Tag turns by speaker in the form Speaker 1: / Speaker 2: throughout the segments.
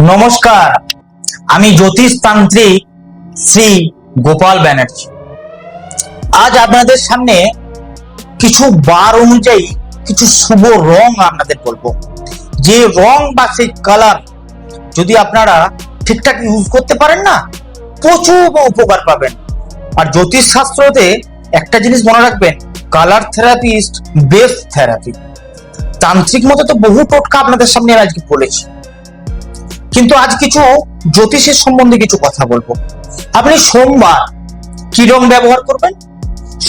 Speaker 1: নমস্কার, আমি জ্যোতিষতান্ত্রিক শ্রী গোপাল ব্যানার্জি। আজ আপনাদের সামনে কিছু বার অনুযায়ী কিছু শুভ রং আপনাদের বলবো। যে রং বা সেই কালার যদি আপনারা ঠিকঠাক ইউজ করতে পারেন না, প্রচুর উপকার পাবেন। আর জ্যোতিষ শাস্ত্রতে একটা জিনিস মনে রাখবেন, colour therapy is best therapy. তান্ত্রিক মতে তো বহু টোটকা আপনাদের সামনে আজকে বলেছি, কিন্তু আজ কিছু জ্যোতিষের সম্বন্ধে কিছু কথা বলবো। আপনি সোমবার কি রং ব্যবহার করবেন?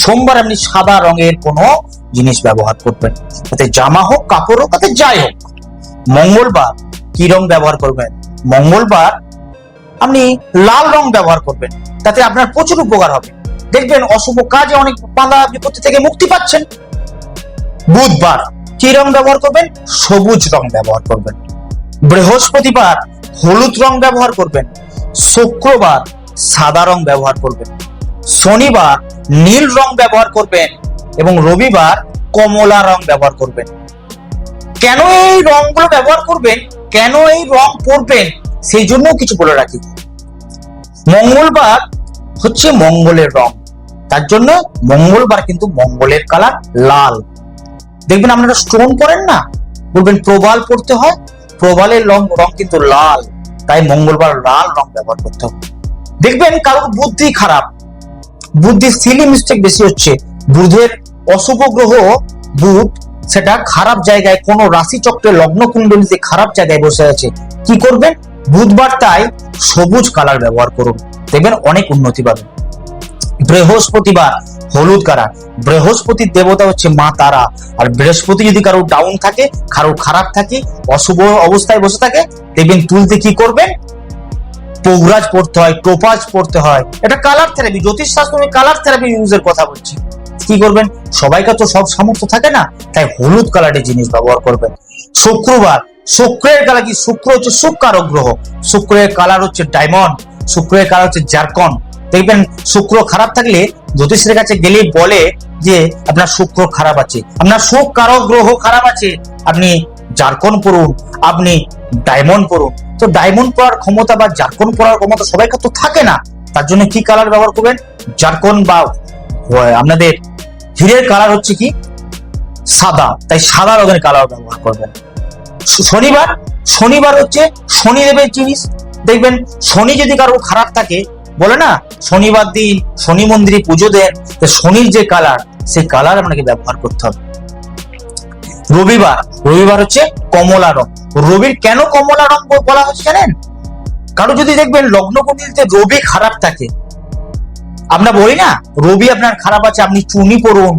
Speaker 1: সোমবার আপনি সাদা রঙের কোনো জিনিস ব্যবহার করবেন, তাতে জামা হোক, কাপড় হোক, তাতে যাই হোক। মঙ্গলবার কি রং ব্যবহার করবেন? মঙ্গলবার আপনি লাল রং ব্যবহার করবেন, তাতে আপনার প্রচুর উপকার হবে। দেখবেন অশুভ কাজে অনেক বাধা বিপত্তি থেকে মুক্তি পাচ্ছেন। বুধবার কি রং ব্যবহার করবেন? সবুজ রং ব্যবহার করবেন। বৃহস্পতিবার হলুদ রং ব্যবহার করবেন। শুক্রবার সাদা রং ব্যবহার করবেন। শনিবার নীল রং ব্যবহার করবেন এবং রবিবার কমলা রং ব্যবহার করবেন। কেন এই রংগুলো ব্যবহার করবেন, কেন এই রং পরবেন, সেই জন্য কিছু বলে রাখি। মঙ্গলবার হচ্ছে মঙ্গলের রং, তার জন্য মঙ্গলবার কিন্তু মঙ্গলের কালার লাল। দেখবেন আপনারা স্টোন পরেন না, বলবেন প্রবাল পড়তে হয়, প্রবালের রং কিন্তু লাল, তাই মঙ্গলবার লাল রং ব্যবহার করতে হবে। দেখবেন কারোর বুদ্ধি খারাপ, বুদ্ধির সিলি মিস্টেক বেশি হচ্ছে, বুধের অশুভ গ্রহ বুধ সেটা খারাপ জায়গায়, কোন রাশি চক্রে লগ্ন কুণ্ডলিতে খারাপ জায়গায় বসে আছে। কি করবেন? বুধবার তাই সবুজ কালার ব্যবহার করুন, দেখবেন অনেক উন্নতি পাবেন। বৃহস্পতিবার হলুদ কালার। বৃহস্পতির দেবতা হচ্ছে মা তারা, আর বৃহস্পতি যদি কারো ডাউন থাকে, কারো খারাপ থাকে, অশুভ অবস্থায় বসে থাকে, দেখবেন তুলতে কি করবেন? পৌরাজ পড়তে হয়, টোপাজ পড়তে হয়। এটা কালার থেরাপি, জ্যোতিষ শাস্ত্রে কালার থেরাপি ইউজের কথা বলছি। কি করবেন? সবাইকে তো সব সামর্থ্য থাকে না, তাই হলুদ কালারের জিনিস ব্যবহার করবেন। শুক্রবার, শুক্রের কালার কি? শুক্র হচ্ছে সুখ কারক গ্রহ, শুক্রের কালার হচ্ছে ডায়মন্ড, শুক্রের কালার হচ্ছে জারকন। দেখবেন শুক্র খারাপ থাকলে জ্যোতিষের কাছে গেলেই বলে যে আপনার শুক্র খারাপ আছে, আপনার সুখ কারক গ্রহ খারাপ আছে, আপনি জারকন পড়ুন, আপনি ডায়মন্ড পড়ুন। তো ডায়মন্ড পড়ার ক্ষমতা বা জারকন পড়ার ক্ষমতা সবাইকার তো থাকে না, তার জন্য কি কালার ব্যবহার করবেন? জারকন বা আপনাদের হীরের কালার হচ্ছে কি? সাদা, তাই সাদা রঙের কালার ব্যবহার করবেন। শনিবার, শনিবার হচ্ছে শনিদেবের জিনিস। দেখবেন শনি যদি কারো খারাপ থাকে, বলে না শনিবার দিন শনি মন্দিরে পুজো দেন, শনির যে কালার, সেই কালার আপনাকে ব্যবহার করতে হবে। রবিবার, রবিবার হচ্ছে কমলা রং। রবির কেন কমলা রং বলা হচ্ছে জানেন? কারণ যদি দেখবেন লগ্ন কুণ্ডলিতে রবি খারাপ থাকে, আমরা বলি না রবি আপনার খারাপ আছে, আপনি চুনি পরুন,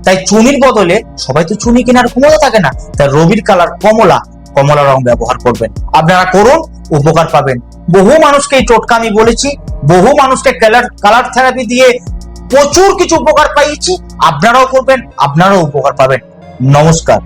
Speaker 1: তাই চুনির বদলে সবাই তো চুনি কেনার ক্ষমতা থাকে না, তাই রবির কালার কমলা, কমলা রং ব্যবহার করবেন। আপনারা করুন, উপকার পাবেন। বহু মানুষকে এই টোটকা আমি বলেছি, বহু মানুষকে কালার থেরাপি দিয়ে প্রচুর কিছু উপকার পাইয়েছি। আপনারাও করবেন, আপনারাও উপকার পাবেন। নমস্কার।